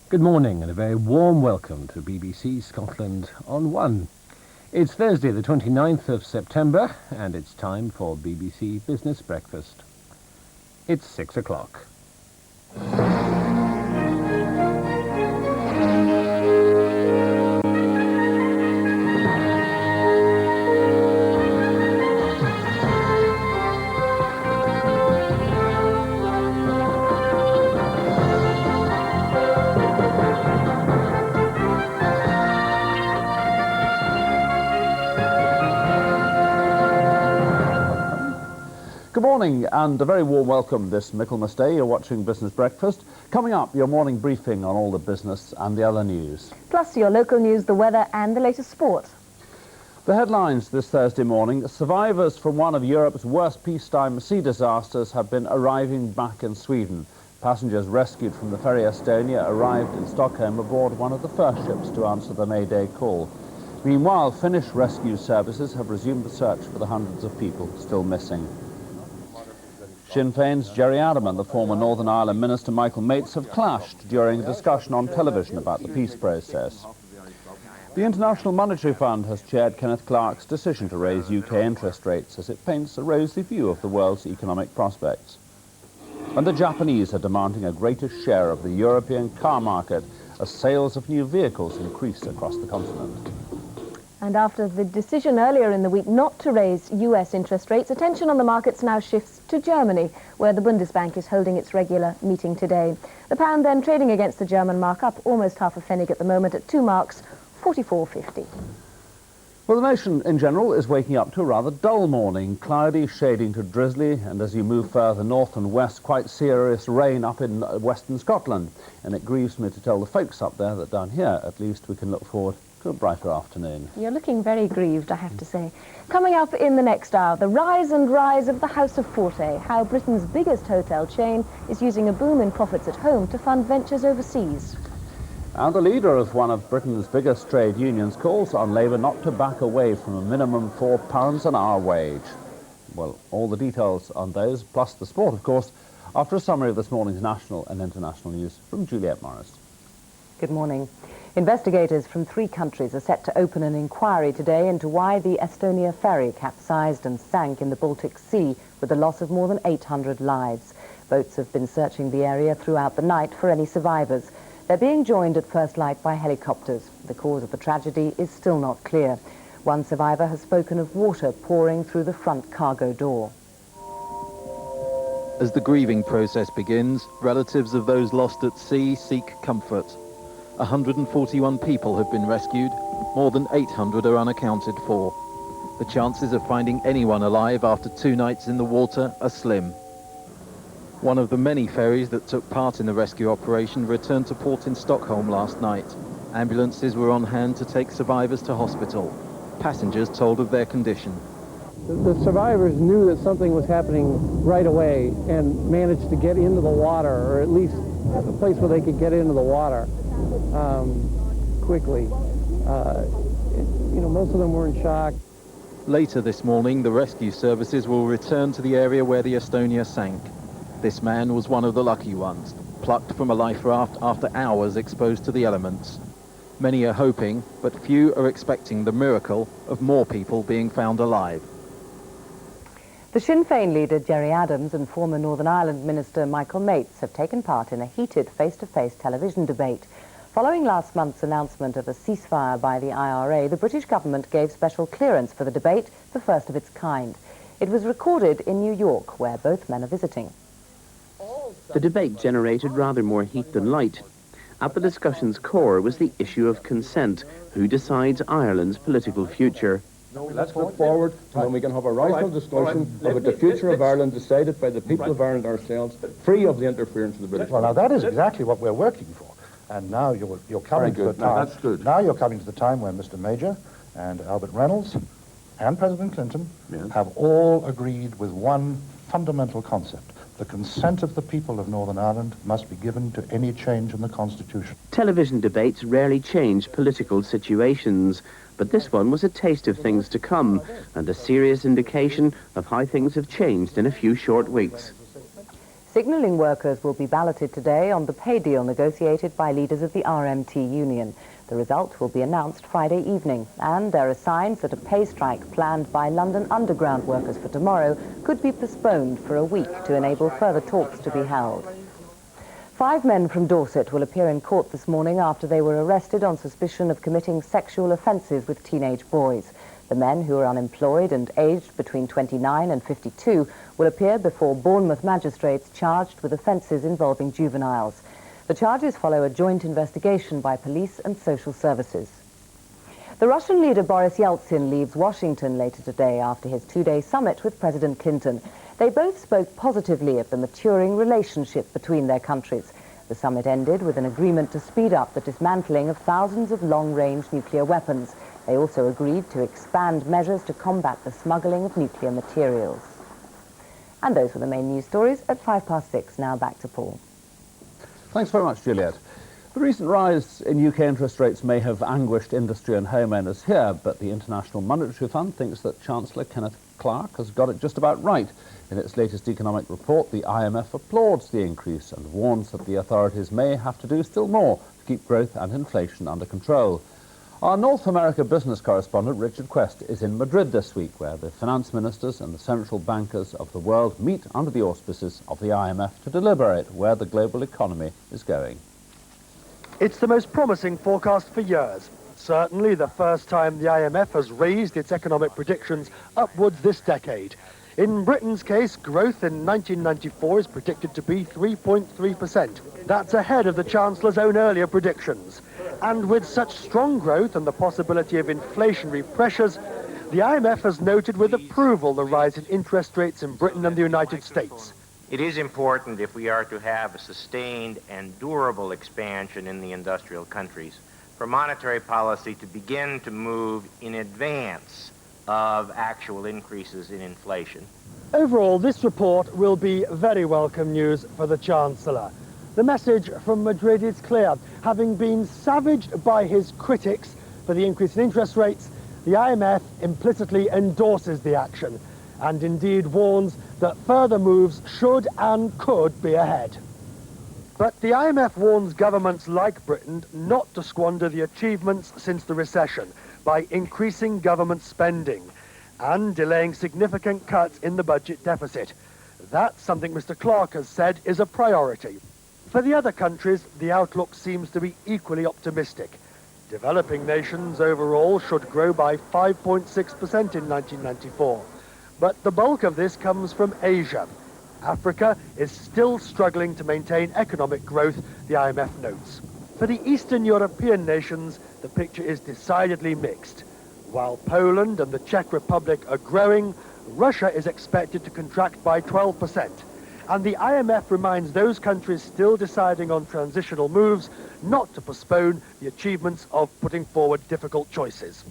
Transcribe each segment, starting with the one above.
Good morning and a very warm welcome to BBC Scotland on 1. It's Thursday the 29th of September and it's time for BBC Business Breakfast. It's 6 o'clock. Good morning and a very warm welcome this Michaelmas Day. You're watching Business Breakfast. Coming up, your morning briefing on all the business and the other news. Plus your local news, the weather and the latest sport. The headlines this Thursday morning: survivors from one of Europe's worst peacetime sea disasters have been arriving back in Sweden. Passengers rescued from the ferry Estonia arrived in Stockholm aboard one of the first ships to answer the Mayday call. Meanwhile, Finnish rescue services have resumed the search for the hundreds of people still missing. Sinn Féin's Gerry Adam and the former Northern Ireland Minister Michael Mates have clashed during a discussion on television about the peace process. The International Monetary Fund has chaired Kenneth Clarke's decision to raise UK interest rates as it paints a rosy view of the world's economic prospects. And the Japanese are demanding a greater share of the European car market as sales of new vehicles increase across the continent. And after the decision earlier in the week not to raise US interest rates, attention on the markets now shifts to Germany, where the Bundesbank is holding its regular meeting today. The pound then trading against the German mark up almost half a pfennig at the moment at 2 marks, 44.50. Well, the nation in general is waking up to a rather dull morning, cloudy, shading to drizzly, and as you move further north and west, quite serious rain up in western Scotland. And it grieves me to tell the folks up there that down here, at least, we can look forward to a brighter afternoon. You're looking very grieved, I have to say. Coming up in the next hour, the rise and rise of the House of Forte, how Britain's biggest hotel chain is using a boom in profits at home to fund ventures overseas. And the leader of one of Britain's biggest trade unions calls on Labour not to back away from a minimum £4 an hour wage. Well, all the details on those, plus the sport, of course, after a summary of this morning's national and international news from Juliette Morris. Good morning. Investigators from 3 countries are set to open an inquiry today into why the Estonia ferry capsized and sank in the Baltic Sea with the loss of more than 800 lives. Boats have been searching the area throughout the night for any survivors. They're being joined at first light by helicopters. The cause of the tragedy is still not clear. One survivor has spoken of water pouring through the front cargo door. As the grieving process begins, relatives of those lost at sea seek comfort. 141 people have been rescued, more than 800 are unaccounted for. The chances of finding anyone alive after 2 nights in the water are slim. One of the many ferries that took part in the rescue operation returned to port in Stockholm last night. Ambulances were on hand to take survivors to hospital. Passengers told of their condition. The survivors knew that something was happening right away and managed to get into the water, or at least a place where they could get into the water quickly. Most of them were in shock. Later this morning, the rescue services will return to the area where the Estonia sank. This man was one of the lucky ones, plucked from a life raft after hours exposed to the elements. Many are hoping, but few are expecting the miracle of more people being found alive. The Sinn Féin leader Gerry Adams and former Northern Ireland Minister Michael Mates have taken part in a heated face-to-face television debate. Following last month's announcement of a ceasefire by the IRA, the British government gave special clearance for the debate, the first of its kind. It was recorded in New York, where both men are visiting. The debate generated rather more heat than light. At the discussion's core was the issue of consent. Who decides Ireland's political future? Let's look forward to when we can have a rational discussion about the future of Ireland decided by the people of Ireland ourselves, free of the interference of the British. Well, now that is exactly what we're working for. And now you're coming to the time. That's good. Now you're coming to the time when Mr. Major and Albert Reynolds and President Clinton have all agreed with one fundamental concept. The consent of the people of Northern Ireland must be given to any change in the Constitution. Television debates rarely change political situations, but this one was a taste of things to come and a serious indication of how things have changed in a few short weeks. Signalling workers will be balloted today on the pay deal negotiated by leaders of the RMT union. The result will be announced Friday evening, and there are signs that a pay strike planned by London Underground workers for tomorrow could be postponed for a week to enable further talks to be held. 5 men from Dorset will appear in court this morning after they were arrested on suspicion of committing sexual offences with teenage boys. The men, who are unemployed and aged between 29 and 52, will appear before Bournemouth magistrates charged with offences involving juveniles. The charges follow a joint investigation by police and social services. The Russian leader Boris Yeltsin leaves Washington later today after his 2-day summit with President Clinton. They both spoke positively of the maturing relationship between their countries. The summit ended with an agreement to speed up the dismantling of thousands of long-range nuclear weapons. They also agreed to expand measures to combat the smuggling of nuclear materials. And those were the main news stories at 6:05. Now back to Paul. Thanks very much, Juliet. The recent rise in UK interest rates may have anguished industry and homeowners here, but the International Monetary Fund thinks that Chancellor Kenneth Clarke has got it just about right. In its latest economic report, the IMF applauds the increase and warns that the authorities may have to do still more to keep growth and inflation under control. Our North America business correspondent, Richard Quest, is in Madrid this week, where the finance ministers and the central bankers of the world meet under the auspices of the IMF to deliberate where the global economy is going. It's the most promising forecast for years. Certainly the first time the IMF has raised its economic predictions upwards this decade. In Britain's case, growth in 1994 is predicted to be 3.3%. That's ahead of the Chancellor's own earlier predictions. And with such strong growth and the possibility of inflationary pressures, the IMF has noted with approval the rise in interest rates in Britain and the United States. It is important, if we are to have a sustained and durable expansion in the industrial countries, for monetary policy to begin to move in advance of actual increases in inflation. Overall, this report will be very welcome news for the Chancellor. The message from Madrid is clear. Having been savaged by his critics for the increase in interest rates, the IMF implicitly endorses the action and indeed warns that further moves should and could be ahead. But the IMF warns governments like Britain not to squander the achievements since the recession by increasing government spending and delaying significant cuts in the budget deficit. That's something Mr. Clarke has said is a priority. For the other countries, the outlook seems to be equally optimistic. Developing nations overall should grow by 5.6% in 1994. But the bulk of this comes from Asia. Africa is still struggling to maintain economic growth, the IMF notes. For the Eastern European nations, the picture is decidedly mixed. While Poland and the Czech Republic are growing, Russia is expected to contract by 12%. And the IMF reminds those countries still deciding on transitional moves not to postpone the achievements of putting forward difficult choices.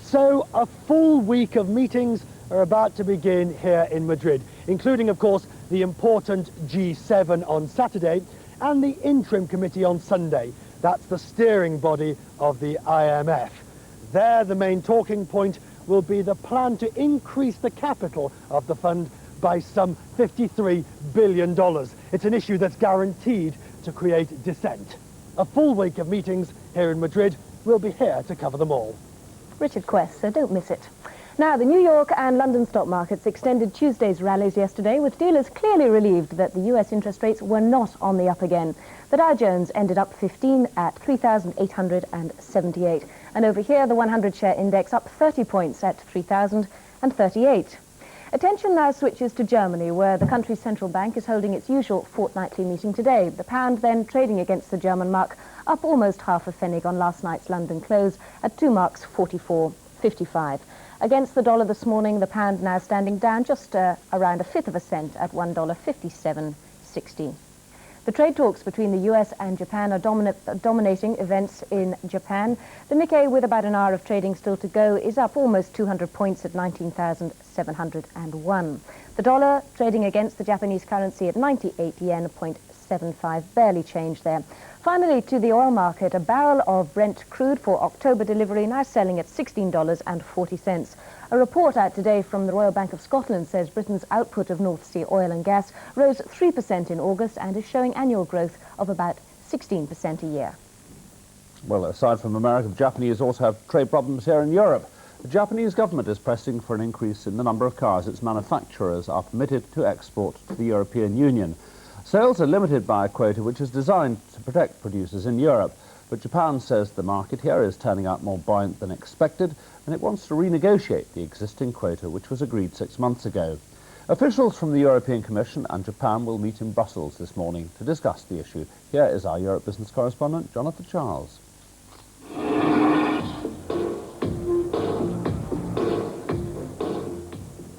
So a full week of meetings are about to begin here in Madrid, including, of course, the important G7 on Saturday and the Interim Committee on Sunday. That's the steering body of the IMF. There, the main talking point will be the plan to increase the capital of the fund by some $53 billion. It's an issue that's guaranteed to create dissent. A full week of meetings here in Madrid. We'll be here to cover them all. Richard Quest, so don't miss it. Now, the New York and London stock markets extended Tuesday's rallies yesterday, with dealers clearly relieved that the US interest rates were not on the up again. The Dow Jones ended up 15 at 3,878. And over here, the 100-share index up 30 points at 3,038. Attention now switches to Germany, where the country's central bank is holding its usual fortnightly meeting today. The pound then trading against the German mark, up almost half a pfennig on last night's London close at 2 marks 44.55. Against the dollar this morning, the pound now standing down just around 1/5 of a cent at $1.5760. The trade talks between the US and Japan are dominating events in Japan. The Nikkei, with about an hour of trading still to go, is up almost 200 points at 19,701. The dollar trading against the Japanese currency at 98 yen $1.75, barely changed there. Finally, to the oil market, a barrel of Brent crude for October delivery now selling at $16.40. A report out today from the Royal Bank of Scotland says Britain's output of North Sea oil and gas rose 3% in August and is showing annual growth of about 16% a year. Well, aside from America, the Japanese also have trade problems here in Europe. The Japanese government is pressing for an increase in the number of cars its manufacturers are permitted to export to the European Union. Sales are limited by a quota which is designed to protect producers in Europe, but Japan says the market here is turning out more buoyant than expected, and it wants to renegotiate the existing quota which was agreed 6 months ago. Officials from the European Commission and Japan will meet in Brussels this morning to discuss the issue. Here is our Europe business correspondent, Jonathan Charles.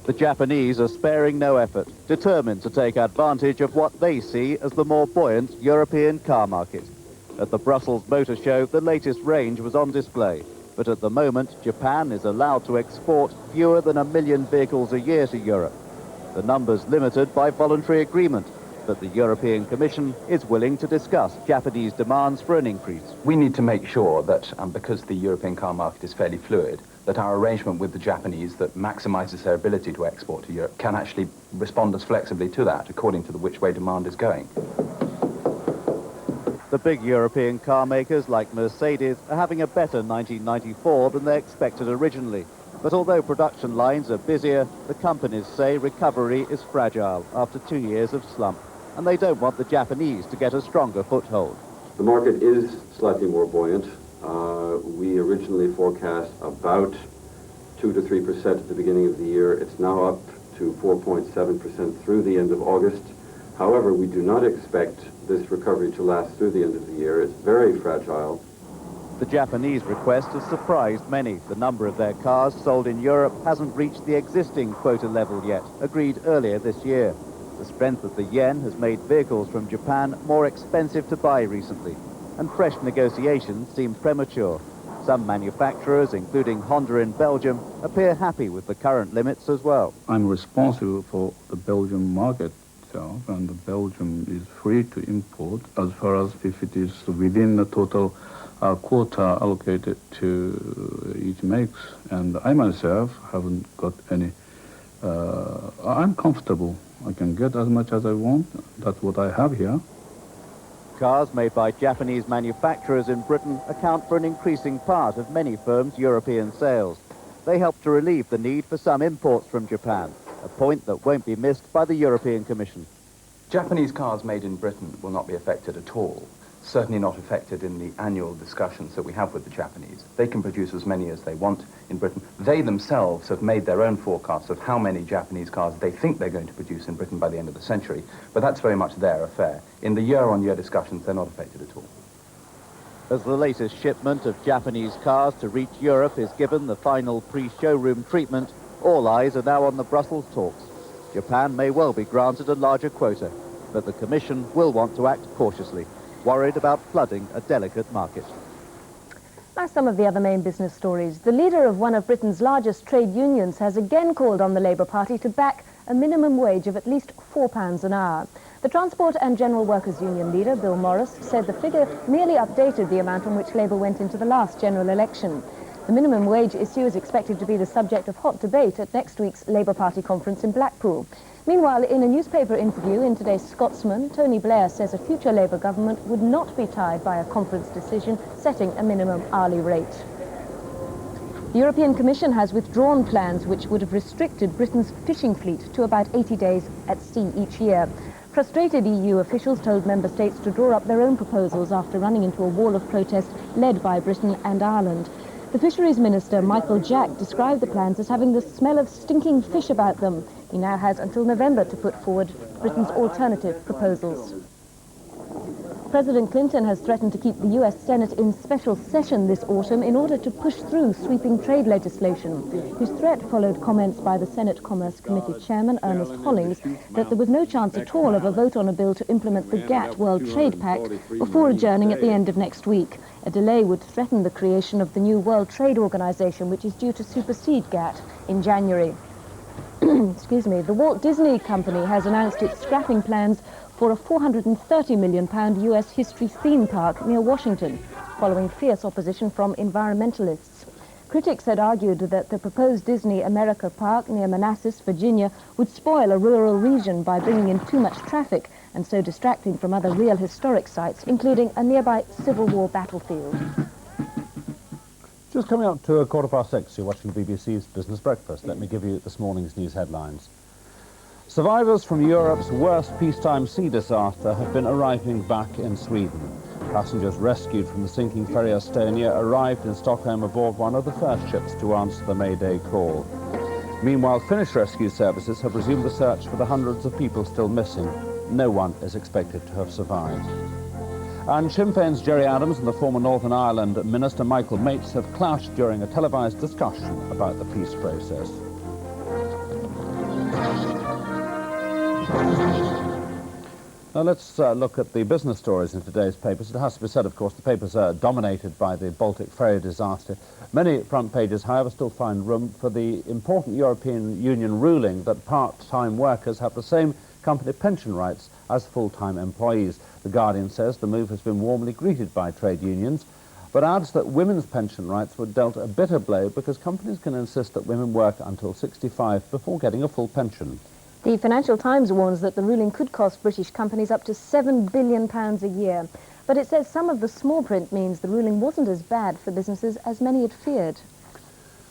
The Japanese are sparing no effort, determined to take advantage of what they see as the more buoyant European car market. At the Brussels Motor Show, the latest range was on display, but at the moment, Japan is allowed to export fewer than 1 million vehicles a year to Europe. The number's limited by voluntary agreement, but the European Commission is willing to discuss Japanese demands for an increase. We need to make sure that, because the European car market is fairly fluid, that our arrangement with the Japanese that maximizes their ability to export to Europe can actually respond as flexibly to that, according to which way demand is going. The big European car makers like Mercedes are having a better 1994 than they expected originally. But although production lines are busier, the companies say recovery is fragile after 2 years of slump, and they don't want the Japanese to get a stronger foothold. The market is slightly more buoyant. We originally forecast about 2 to 3% at the beginning of the year. It's now up to 4.7% through the end of August. However, we do not expect this recovery to last through the end of the year. It's very fragile. The Japanese request has surprised many. The number of their cars sold in Europe hasn't reached the existing quota level yet, agreed earlier this year. The strength of the yen has made vehicles from Japan more expensive to buy recently, and fresh negotiations seem premature. Some manufacturers, including Honda in Belgium, appear happy with the current limits as well. I'm responsible for the Belgian market itself, and Belgium is free to import as far as if it is within the total quota allocated to each makes. And I myself haven't got any, I'm comfortable. I can get as much as I want. That's what I have here. Cars made by Japanese manufacturers in Britain account for an increasing part of many firms' European sales. They help to relieve the need for some imports from Japan, a point that won't be missed by the European Commission. Japanese cars made in Britain will not be affected at all. Certainly not affected in the annual discussions that we have with the Japanese. They can produce as many as they want in Britain. They themselves have made their own forecasts of how many Japanese cars they think they're going to produce in Britain by the end of the century, but that's very much their affair. In the year-on-year discussions, they're not affected at all. As the latest shipment of Japanese cars to reach Europe is given the final pre-showroom treatment, all eyes are now on the Brussels talks. Japan may well be granted a larger quota, but the Commission will want to act cautiously, worried about flooding a delicate market. Now some of the other main business stories. The leader of one of Britain's largest trade unions has again called on the Labour Party to back a minimum wage of at least £4 an hour. The Transport and General Workers Union leader, Bill Morris, said the figure merely updated the amount on which Labour went into the last general election. The minimum wage issue is expected to be the subject of hot debate at next week's Labour Party conference in Blackpool. Meanwhile, in a newspaper interview in today's Scotsman, Tony Blair says a future Labour government would not be tied by a conference decision setting a minimum hourly rate. The European Commission has withdrawn plans which would have restricted Britain's fishing fleet to about 80 days at sea each year. Frustrated EU officials told member states to draw up their own proposals after running into a wall of protest led by Britain and Ireland. The Fisheries Minister, Michael Jack, described the plans as having the smell of stinking fish about them. He now has until November to put forward Britain's alternative proposals. President Clinton has threatened to keep the US Senate in special session this autumn in order to push through sweeping trade legislation. His threat followed comments by the Senate Commerce Committee Chairman, Ernest Hollings, that there was no chance at all of a vote on a bill to implement the GATT World Trade Pact before adjourning at the end of next week. A delay would threaten the creation of the new World Trade Organization, which is due to supersede GATT in January. Excuse me. The Walt Disney Company has announced it's scrapping plans for a £430 million US history theme park near Washington, following fierce opposition from environmentalists. Critics had argued that the proposed Disney America park near Manassas, Virginia, would spoil a rural region by bringing in too much traffic and so distracting from other real historic sites, including a nearby Civil War battlefield. Just coming up to 6:15, you're watching BBC's Business Breakfast. Let me give you this morning's news headlines. Survivors from Europe's worst peacetime sea disaster have been arriving back in Sweden. Passengers rescued from the sinking ferry Estonia arrived in Stockholm aboard one of the first ships to answer the Mayday call. Meanwhile, Finnish rescue services have resumed the search for the hundreds of people still missing. No one is expected to have survived. And Sinn Féin's Gerry Adams and the former Northern Ireland Minister Michael Mates have clashed during a televised discussion about the peace process. Now let's look at the business stories in today's papers. It has to be said, of course, the papers are dominated by the Baltic ferry disaster. Many front pages, however, still find room for the important European Union ruling that part-time workers have the same company pension rights as full-time employees. The Guardian says the move has been warmly greeted by trade unions, but adds that women's pension rights were dealt a bitter blow because companies can insist that women work until 65 before getting a full pension. The Financial Times warns that the ruling could cost British companies up to £7 billion a year. But it says some of the small print means the ruling wasn't as bad for businesses as many had feared.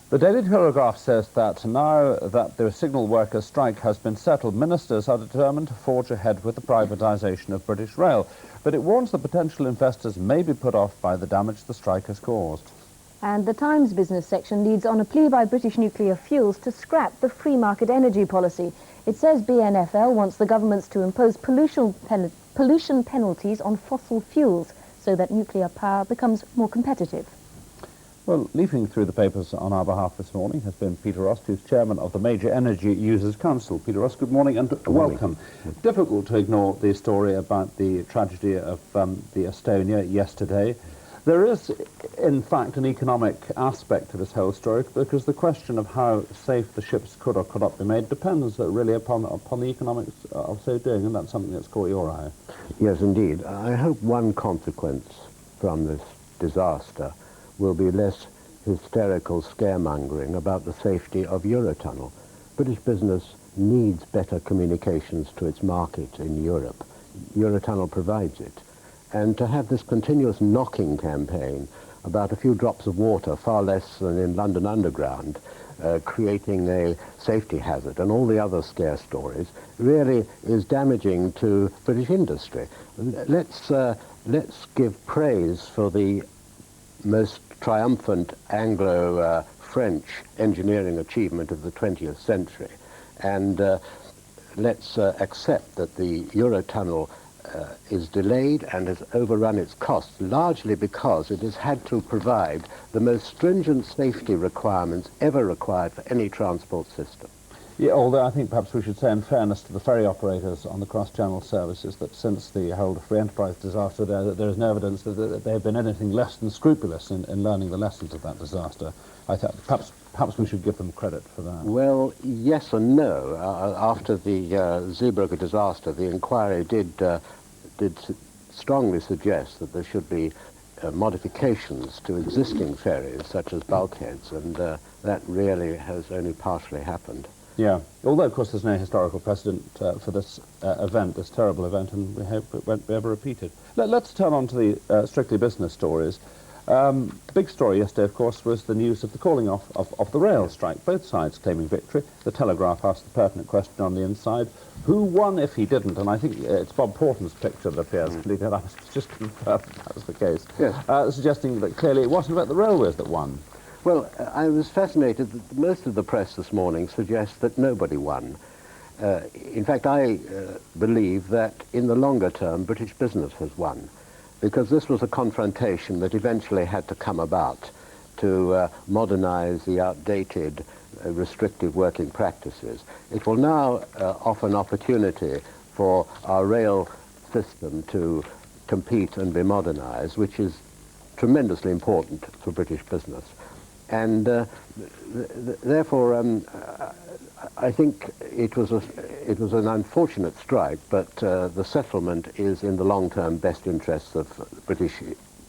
The Daily Telegraph says that now that the signal workers' strike has been settled, ministers are determined to forge ahead with the privatisation of British Rail. But it warns that potential investors may be put off by the damage the strike has caused. And the Times business section leads on a plea by British Nuclear Fuels to scrap the free market energy policy. It says BNFL wants the governments to impose pollution penalties on fossil fuels so that nuclear power becomes more competitive. Well, leafing through the papers on our behalf this morning has been Peter Rost, who's chairman of the Major Energy Users Council. Peter Rost, good morning and welcome. Difficult to ignore the story about the tragedy of the Estonia yesterday. There is, in fact, an economic aspect to this whole story because the question of how safe the ships could or could not be made depends really upon the economics of so doing, and that's something that's caught your eye. Yes, indeed. I hope one consequence from this disaster will be less hysterical scaremongering about the safety of Eurotunnel. British business needs better communications to its market in Europe. Eurotunnel provides it. And to have this continuous knocking campaign about a few drops of water, far less than in London Underground, creating a safety hazard and all the other scare stories, really is damaging to British industry. Let's give praise for the most triumphant Anglo-French engineering achievement of the 20th century. And let's accept that the Eurotunnel is delayed and has overrun its costs, largely because it has had to provide the most stringent safety requirements ever required for any transport system. Yeah, although I think perhaps we should say in fairness to the ferry operators on the cross-channel services that since the whole free enterprise disaster there is no evidence that they have been anything less than scrupulous in learning the lessons of that disaster. I thought perhaps we should give them credit for that. Well, yes and no. After the Zeebrugge disaster, the inquiry did strongly suggest that there should be modifications to existing ferries, such as bulkheads, and that really has only partially happened. Yeah, although of course there's no historical precedent for this event, this terrible event, and we hope it won't be ever repeated. Let's turn on to the strictly business stories. Big story yesterday, of course, was the news of the calling off of the rail strike, both sides claiming victory. The Telegraph asked the pertinent question on the inside, who won if he didn't? And I think it's Bob Porton's picture that appears. I was just confirmed that was the case. Yes. Suggesting that clearly it wasn't about the railways that won. Well, I was fascinated that most of the press this morning suggests that nobody won. In fact, I believe that in the longer term, British business has won, because this was a confrontation that eventually had to come about to modernize the outdated restrictive working practices. It will now offer an opportunity for our rail system to compete and be modernized, which is tremendously important for British business. And therefore, I think it was an unfortunate strike, but the settlement is in the long-term best interests of British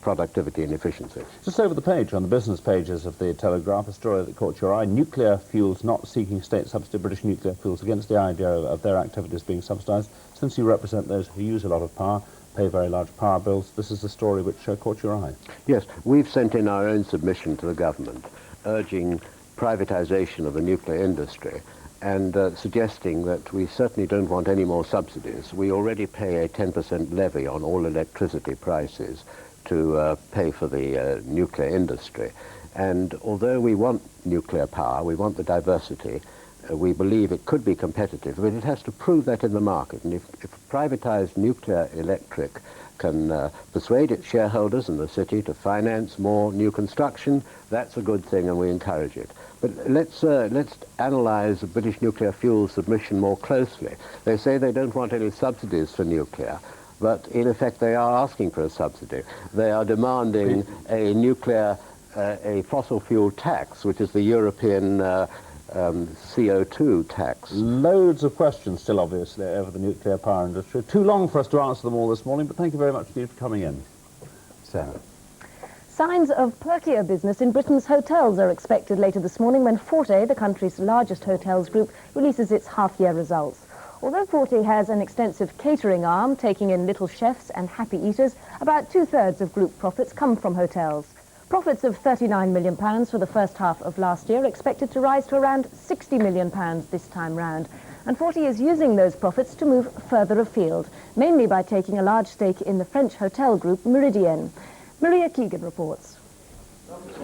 productivity and efficiency. Just over the page, on the business pages of the Telegraph, a story that caught your eye: nuclear fuels not seeking state subsidy. British nuclear fuels against the idea of their activities being subsidised. Since you represent those who use a lot of power, pay very large power bills, this is the story which caught your eye. Yes, we've sent in our own submission to the government urging privatisation of the nuclear industry and suggesting that we certainly don't want any more subsidies. We already pay a 10% levy on all electricity prices to pay for the nuclear industry. And although we want nuclear power, we want the diversity, we believe it could be competitive, but it has to prove that in the market. And if privatised nuclear electric can persuade its shareholders in the city to finance more new construction, that's a good thing and we encourage it. But let's analyse the British nuclear fuel submission more closely. They say they don't want any subsidies for nuclear, but in effect they are asking for a subsidy. They are demanding a nuclear, a fossil fuel tax, which is the European CO2 tax. Loads of questions still, obviously, over the nuclear power industry. Too long for us to answer them all this morning, but thank you very much indeed for coming in. Sarah. Signs of perkier business in Britain's hotels are expected later this morning when Forte, the country's largest hotels group, releases its half-year results. Although Forte has an extensive catering arm, taking in little chefs and happy eaters, about two-thirds of group profits come from hotels. Profits of £39 million for the first half of last year are expected to rise to around £60 million this time round. And Forte is using those profits to move further afield, mainly by taking a large stake in the French hotel group Meridian. Maria Keegan reports.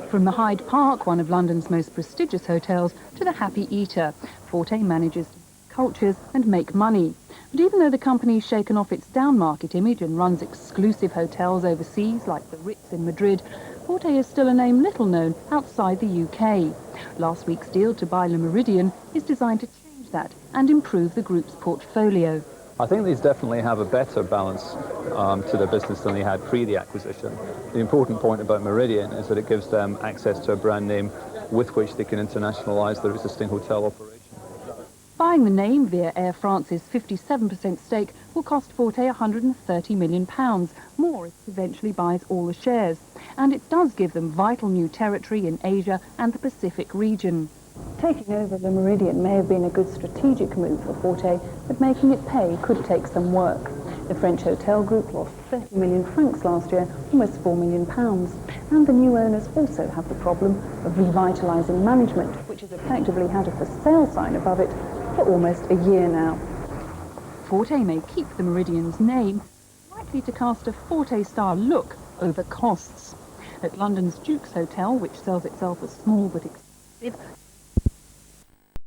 From the Hyde Park, one of London's most prestigious hotels, to the Happy Eater, Forte manages cultures and make money. But even though the company's shaken off its down-market image and runs exclusive hotels overseas, like the Ritz in Madrid, Forte is still a name little known outside the UK. Last week's deal to buy Le Meridian is designed to change that and improve the group's portfolio. I think these definitely have a better balance to their business than they had pre the acquisition. The important point about Meridian is that it gives them access to a brand name with which they can internationalise their existing hotel operation. Buying the name via Air France's 57% stake will cost Forte £130 million, more if it eventually buys all the shares. And it does give them vital new territory in Asia and the Pacific region. Taking over the Meridian may have been a good strategic move for Forte, but making it pay could take some work. The French hotel group lost 30 million francs last year, almost £4 million. And the new owners also have the problem of revitalising management, which has effectively had a for sale sign above it for almost a year now. Forte may keep the Meridian's name, likely to cast a Forte-style look over costs. At London's Duke's Hotel, which sells itself as small but expensive,